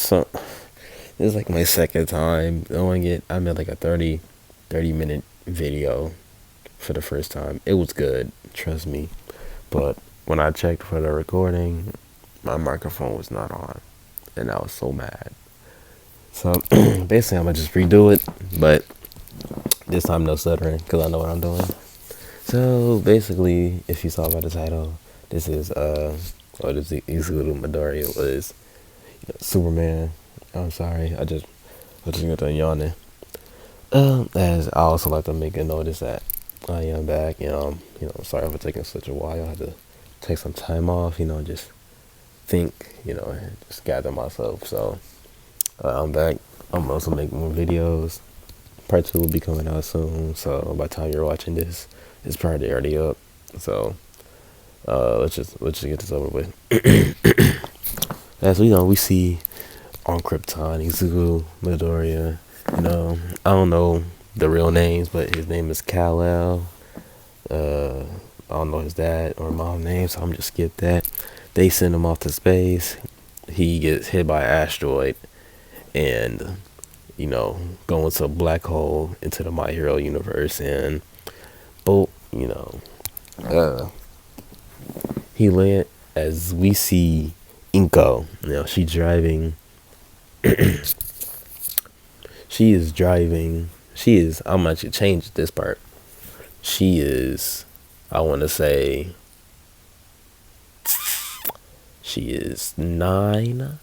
So this is like my second time doing it. I made like a 30 minute video for the first time. It was good, trust me. But when I checked for the recording, my microphone was not on, and I was so mad. So basically, I'm gonna just redo it, but this time no stuttering because I know what I'm doing. So basically, if you saw by the title, this is this Izuru Midoriya was Superman. I'm sorry, I just got done yawning. As I also like to make a notice that I am back. Sorry for taking such a while. I had to take some time off. Just think. And just gather myself. So I'm back. I'm also making more videos. Part 2 will be coming out soon. So by the time you're watching this, it's probably already up. So let's just get this over with. As we see on Krypton, Izuku Midoriya. I don't know the real names, but his name is Kal-El. I don't know his dad or mom name, so I'm just skip that. They send him off to space. He gets hit by an asteroid, and go into a black hole into the My Hero universe, and both he land as we see Inko. She's driving. She is driving. I'm actually changed this part. She is, I want to say, she is 9.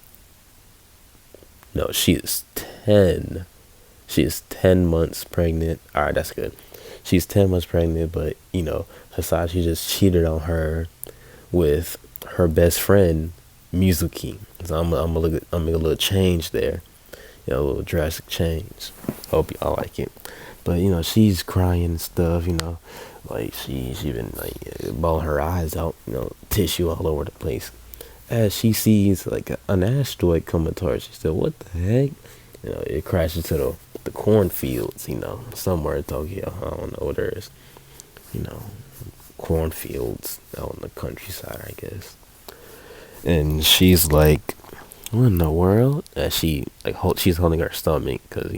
No, she is 10. She is 10 months pregnant. Alright, that's good. She's 10 months pregnant, but, Hisashi just cheated on her with her best friend, Mizuki. So I'm gonna make a little change there. A little drastic change. Hope y'all like it. But she's crying and stuff. Like she been like bawling her eyes out. Tissue all over the place. As she sees like an asteroid coming towards her, she said, "What the heck?" It crashes into the cornfields. Somewhere in Tokyo. I don't know what there is. Cornfields out in the countryside, I guess. And she's like, what in the world? She's holding her stomach because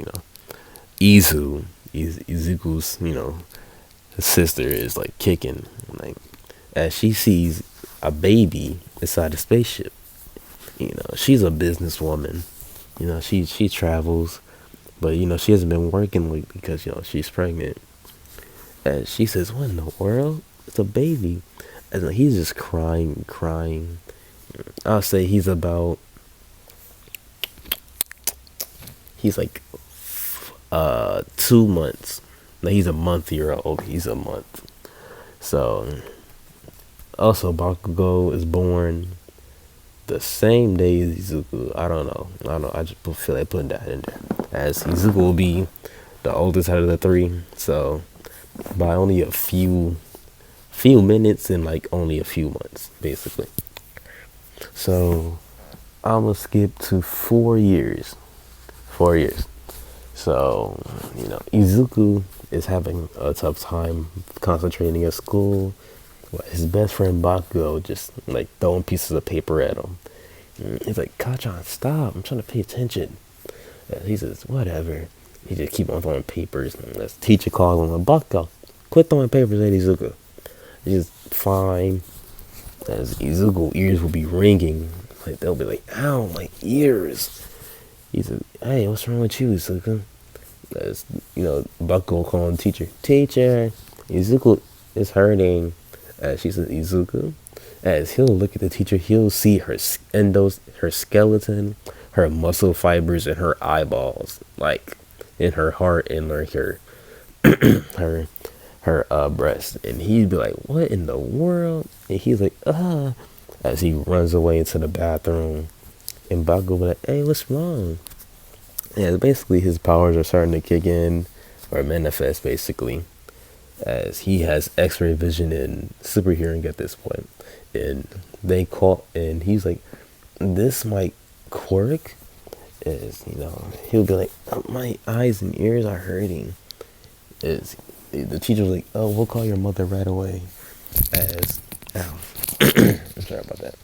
Izuku's his sister is like kicking, like as she sees a baby inside the spaceship. She's a businesswoman. She travels, but she hasn't been working lately because she's pregnant. And she says, "What in the world? It's a baby," and he's just crying. I'll say he's like 2 months. No, he's a month-year old. He's a month. So also Bakugo is born the same day as Izuku. I don't know. I just feel like putting that in there, as Izuku will be the oldest out of the 3. So by only a few minutes and like only a few months, basically. So I'm gonna skip to 4 years. 4 years. So, Izuku is having a tough time concentrating at school. His best friend Bakugo just like throwing pieces of paper at him. He's like, "Kachan, stop. I'm trying to pay attention." He says, "Whatever." He just keep on throwing papers. And the teacher calls him, "Bakugo, quit throwing papers at Izuku." He's fine. As Izuku ears will be ringing. Like they'll be like, "Ow, my ears." He said, "Hey, what's wrong with you, Izuku?" As Bakugo calling the teacher. "Teacher, Izuku is hurting." As she says, "Izuku." As he'll look at the teacher, he'll see her her skeleton, her muscle fibers, and her eyeballs, like in her heart and like her breast, and he'd be like, "What in the world?" And he's like, "Ah," as he runs away into the bathroom. And Bakugo will be like, "Hey, what's wrong?" And basically his powers are starting to kick in or manifest, basically, as he has X-ray vision and super hearing at this point. And and he's like, "This might quirk." Is he'll be like, "My eyes and ears are hurting." Is the teacher's like, "Oh, we'll call your mother right away." As ow. I'm sorry about that.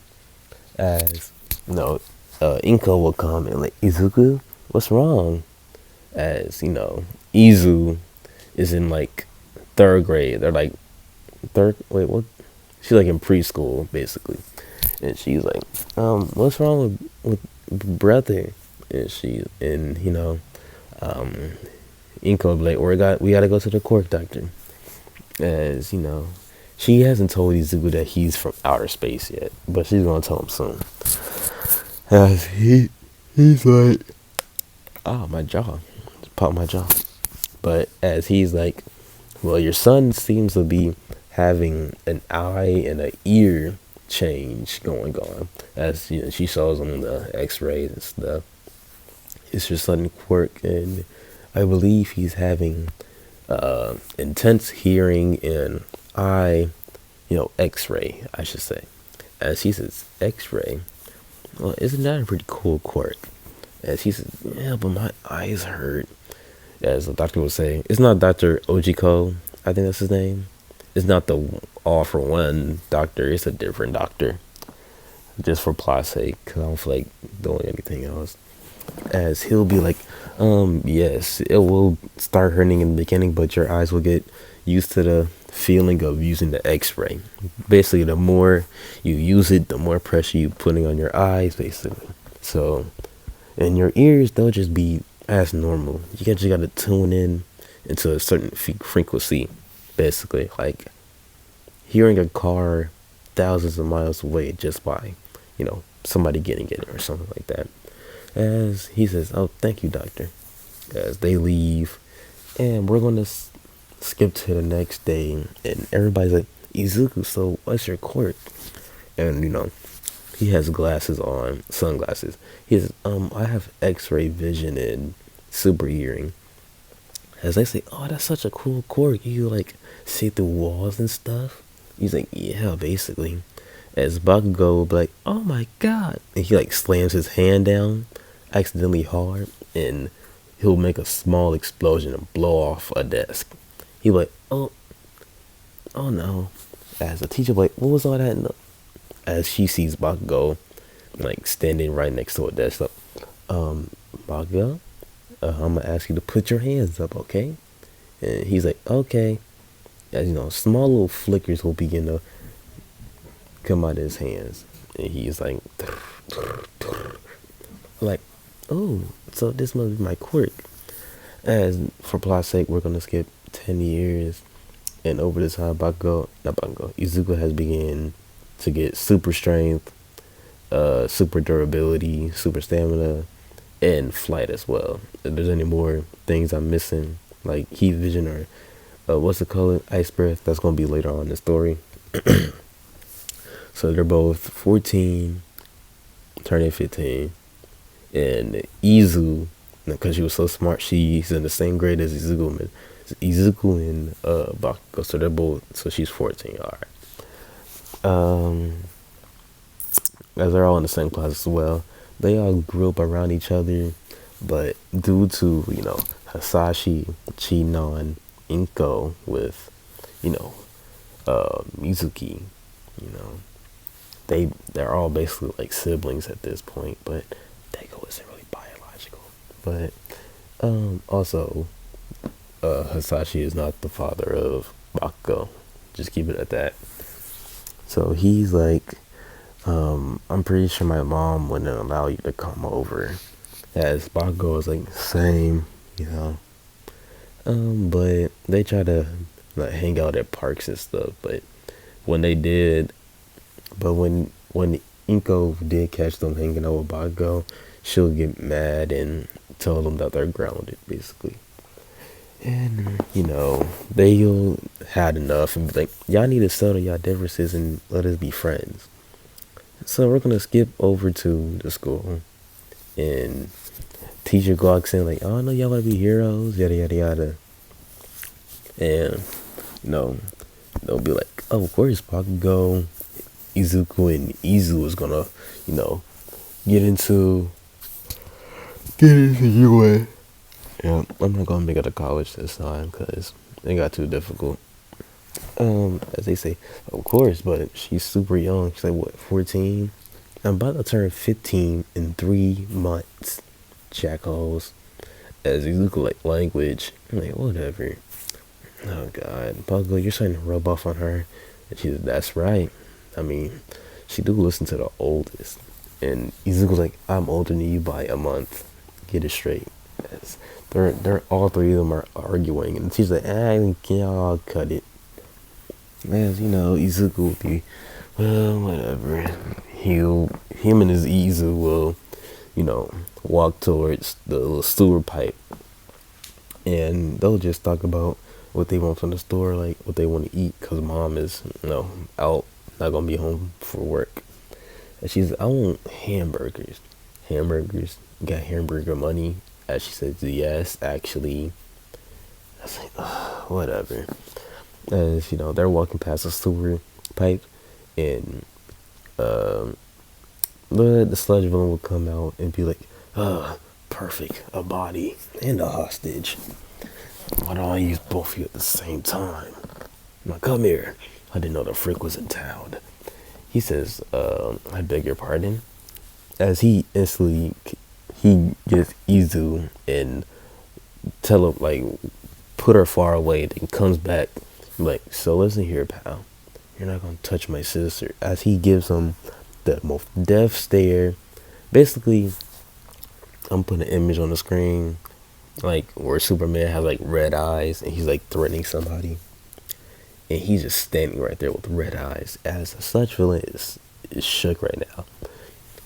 As Inko will come and like, Izuku, what's wrong? As you know, Izu is in like third grade. They're like third. Wait, what? She's like in preschool basically, and she's like, what's wrong with brother? And um, Inko be like, we gotta go to the court doctor. As you know, she hasn't told Izuku that he's from outer space yet, but she's gonna tell him soon. As he's like, oh my jaw, just popped my jaw. But as he's like, well, your son seems to be having an eye and an ear change going on. As you know, she shows him the X-rays and stuff. It's your sudden quirk, and I believe he's having intense hearing and eye, X-ray, I should say. As he says, X-ray. Well, isn't that a pretty cool quirk? As he says, yeah, but my eyes hurt. As the doctor would say, it's not Dr. Ojiko, I think that's his name. It's not the all for one doctor, it's a different doctor. Just for plot's sake, because I don't feel like doing anything else. As he'll be like, yes, it will start hurting in the beginning, but your eyes will get used to the feeling of using the X-ray. Basically, the more you use it, the more pressure you putting on your eyes, basically. So, and your ears, they'll just be as normal. You just got to tune in into a certain frequency, basically. Like hearing a car thousands of miles away just by, somebody getting it or something like that. As he says, oh, thank you, doctor. As they leave, and we're going to skip to the next day, and everybody's like, Izuku, so what's your quirk? And, he has glasses on, sunglasses. He says, I have X-ray vision and super hearing. As they say, oh, that's such a cool quirk. You, like, see through walls and stuff. He's like, yeah, basically. As Bakugo will be like, oh my god. And he, like, slams his hand down accidentally hard, and he'll make a small explosion and blow off a desk. He'll be like, oh no. As the teacher like, what was all that? No. As she sees Bakugo, like, standing right next to a desk, like, Bakugo, I'm gonna ask you to put your hands up, okay? And he's like, okay. As small little flickers will begin to come out of his hands, and he's like, like, oh, so this must be my quirk. As for plot's sake, we're gonna skip 10 years, and over this time, Izuku has begun to get super strength, super durability, super stamina, and flight as well. If there's any more things I'm missing, like heat vision or what's it called, ice breath, that's gonna be later on in the story. So they're both 14, turning 15. And Izu, because she was so smart, she's in the same grade as Izuku and Bakugo. So they're both. So she's 14. All right. As they're all in the same class as well, they all grew up around each other, but due to Hasashi cheating on Inko with Mizuki, they're all basically like siblings at this point, but Deko isn't really biological. But also Hasashi is not the father of Bakugo. Just keep it at that. So he's like, I'm pretty sure my mom wouldn't allow you to come over. As Bakugo is like, same, but they try to like hang out at parks and stuff. But when they did, when Inko did catch them hanging out with Bakugo, she'll get mad and tell them that they're grounded, basically. And they'll had enough and be like, y'all need to settle y'all differences and let us be friends. So we're gonna skip over to the school, and teacher walks in like, oh, I know y'all wanna be heroes, yada yada yada. And they'll be like, oh, of course, Bakugo, Izuku, and Izu is gonna, get into UA. Yeah, I'm not gonna make it to college this time because it got too difficult. As they say, of course, but she's super young. She's like, what, 14? I'm about to turn 15 in 3 months. Jackholes. As you look like language. I'm like, whatever. Oh God. Buggle, you're starting to rub off on her. And she's, that's right. I mean, she do listen to the oldest. And Izuku's like, I'm older than you by a month. Get it straight. As they're all three of them are arguing, and she's like, I'll cut it. As you know, Izuku will be, well, whatever. Him and his Izu will, walk towards the little sewer pipe, and they'll just talk about what they want from the store, like what they want to eat, cause mom is, out, not gonna be home for work. And she's, I want hamburgers. Hamburgers. You got hamburger money? As she says, yes, actually. I was like, ugh, whatever. As they're walking past a sewer pipe, and the sludge villain will come out and be like, perfect, a body and a hostage. Why don't I use both of you at the same time? Now come here. I didn't know the freak was in town. He says, I beg your pardon. As he instantly, he gets Izu and tell him, like, put her far away, then comes back, like, so listen here, pal. You're not gonna touch my sister. As he gives him the most death stare. Basically, I'm putting an image on the screen, like, where Superman has, like, red eyes, and he's, like, threatening somebody. And he's just standing right there with red eyes. As such villain is shook right now.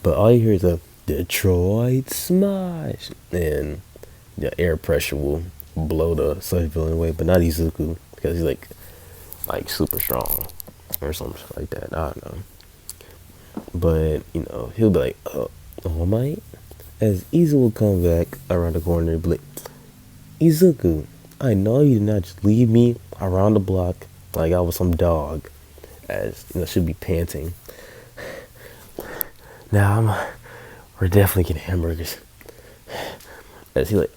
But all you hear is a Detroit smash. And the air pressure will blow the such villain away. But not Izuku. Because he's like super strong. Or something like that. I don't know. But, he'll be like, All Might? As Izu will come back around the corner and be like, Izuku, I know you did not just leave me around the block like I was some dog. As, she'll be panting. Now, we're definitely getting hamburgers. As he's like,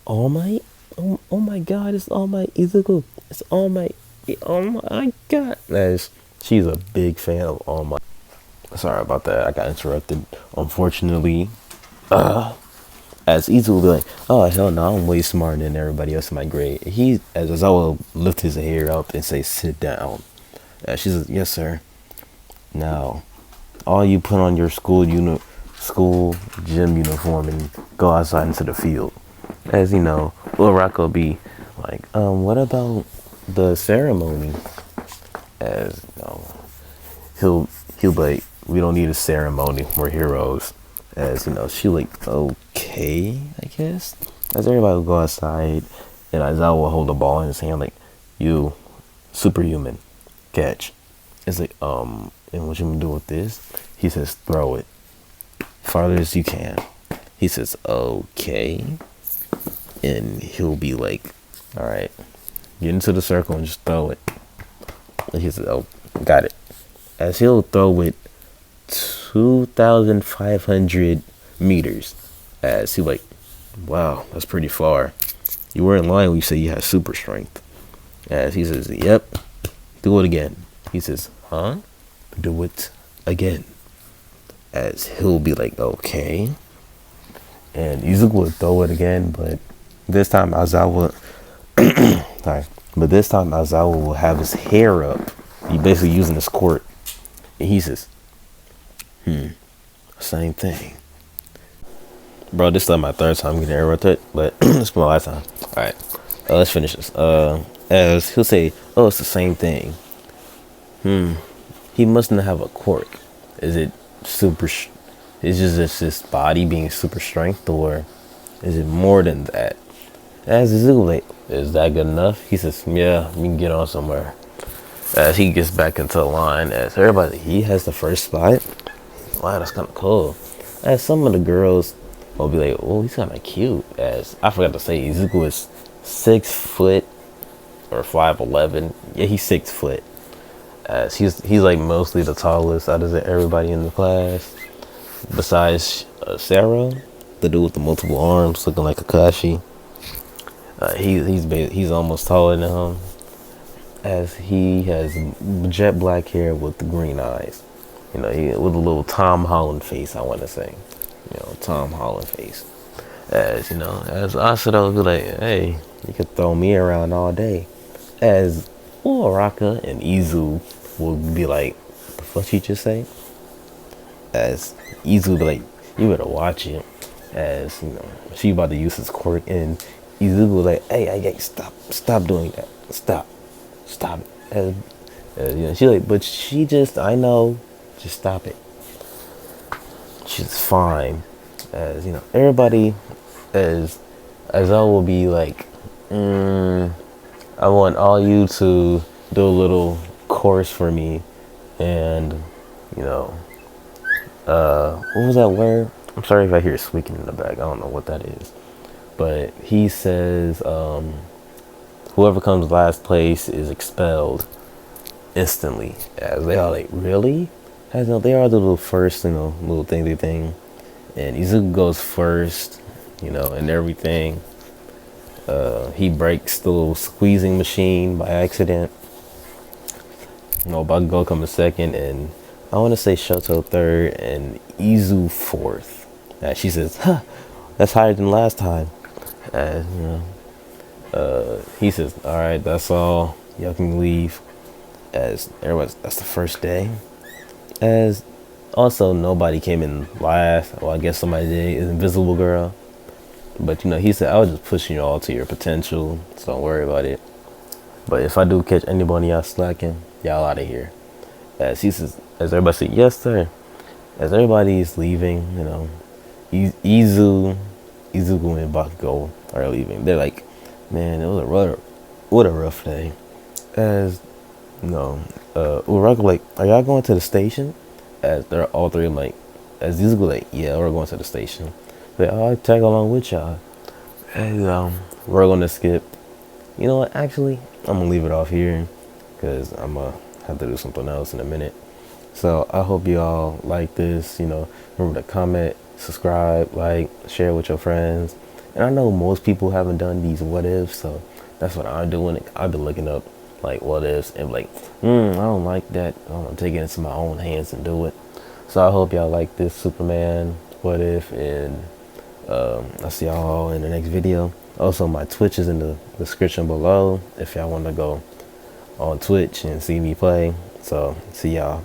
All Might? Oh my God, it's All Might. Izuku, it's All Might. Oh my God. As she's a big fan of All Might. Sorry about that. I got interrupted. Unfortunately, as Izu will be like, oh hell no, I'm way smarter than everybody else in my grade. As I will lift his hair up and say, sit down. She says, yes sir. Now, all you put on your school gym uniform and go outside into the field. As Lil Rock will be like, what about the ceremony? As he'll be like, we don't need a ceremony. We're heroes. As she like, okay, I guess. As everybody will go outside, and Aizawa will hold the ball in his hand like, you, superhuman, catch. It's like, and what you gonna do with this? He says, throw it farther as you can. He says, okay, and he'll be like, all right, get into the circle and just throw it. And he says, oh, got it. As he'll throw it 2,500 meters. As he like, wow, that's pretty far. You were in line when you said you had super strength. As he says, yep, do it again. He says, huh? Do it again. As he'll be like, okay. And Izuku will throw it again, but this time Aizawa, sorry, but this time Aizawa will have his hair up. He basically using his quirt. And he says, same thing. Bro, this is like my third time getting interrupted, but it's my last time. Alright, let's finish this. As he'll say, oh, it's the same thing. He must not have a quirk. Is it super, is just his body being super strength, or is it more than that? As Izuku like, is that good enough? He says, yeah, we can get on somewhere. As he gets back into the line, as everybody, he has the first spot. Wow, that's kind of cool. As some of the girls will be like, oh, he's kind of cute. As I forgot to say, Izuku is 6 foot or 5'11". Yeah, he's 6 foot. As he's like mostly the tallest out of everybody in the class, besides Sarah, the dude with the multiple arms, looking like Kakashi. He's almost taller than him. As he has jet black hair with the green eyes. You know, he with a little Tom Holland face, I want to say. You know, Tom Holland face. As you know, as Asado would be like, hey, you could throw me around all day. As Uraraka and Izu will be like, the fuck you just say? As Izu will be like, you better watch it. As you know, she about to use his quirk, and Izu will like, hey, stop doing that, stop it. As, you know, she like, but she just, I know, just stop it. She's fine. As you know, everybody, as I will be like, I want all you to do a little course for me, and you know, what was that word? I'm sorry if I hear squeaking in the back. I don't know what that is, but he says, whoever comes last place is expelled instantly. As they are like, really? As you know, they are the little first, you know, little thingy thing, and Izuku goes first, you know, and everything. He breaks the little squeezing machine by accident. You know, Bakugo comes second, and I want to say Shoto third, and Izu fourth. She says, "Huh, that's higher than last time." You know, he says, "All right, that's all. Y'all can leave." As everyone's, that's the first day. As also nobody came in last. Well, I guess somebody did. Is Invisible Girl. But you know, he said, I was just pushing you all to your potential, so don't worry about it. But if I do catch anybody y'all slacking, y'all out of here. As he says, as everybody said, yes sir. As everybody's leaving, you know, Izuku and Bakugo are leaving. They're like, man, it was what a rough day. As you know, Uraraka like, are y'all going to the station? As they're all three, I'm like, as Izuku like, yeah, we're going to the station. Like, oh, I'll tag along with y'all. And we're gonna skip. You know what? Actually, I'm gonna leave it off here because I'm gonna have to do something else in a minute. So I hope you all like this. You know, remember to comment, subscribe, like, share with your friends. And I know most people haven't done these what ifs, so that's what I'm doing. I've been looking up like what ifs and like, I don't like that. I want to take it into my own hands and do it. So I hope y'all like this Superman what if, and I'll see y'all in the next video. Also, my Twitch is in the description below if y'all want to go on Twitch and see me play. So, see y'all.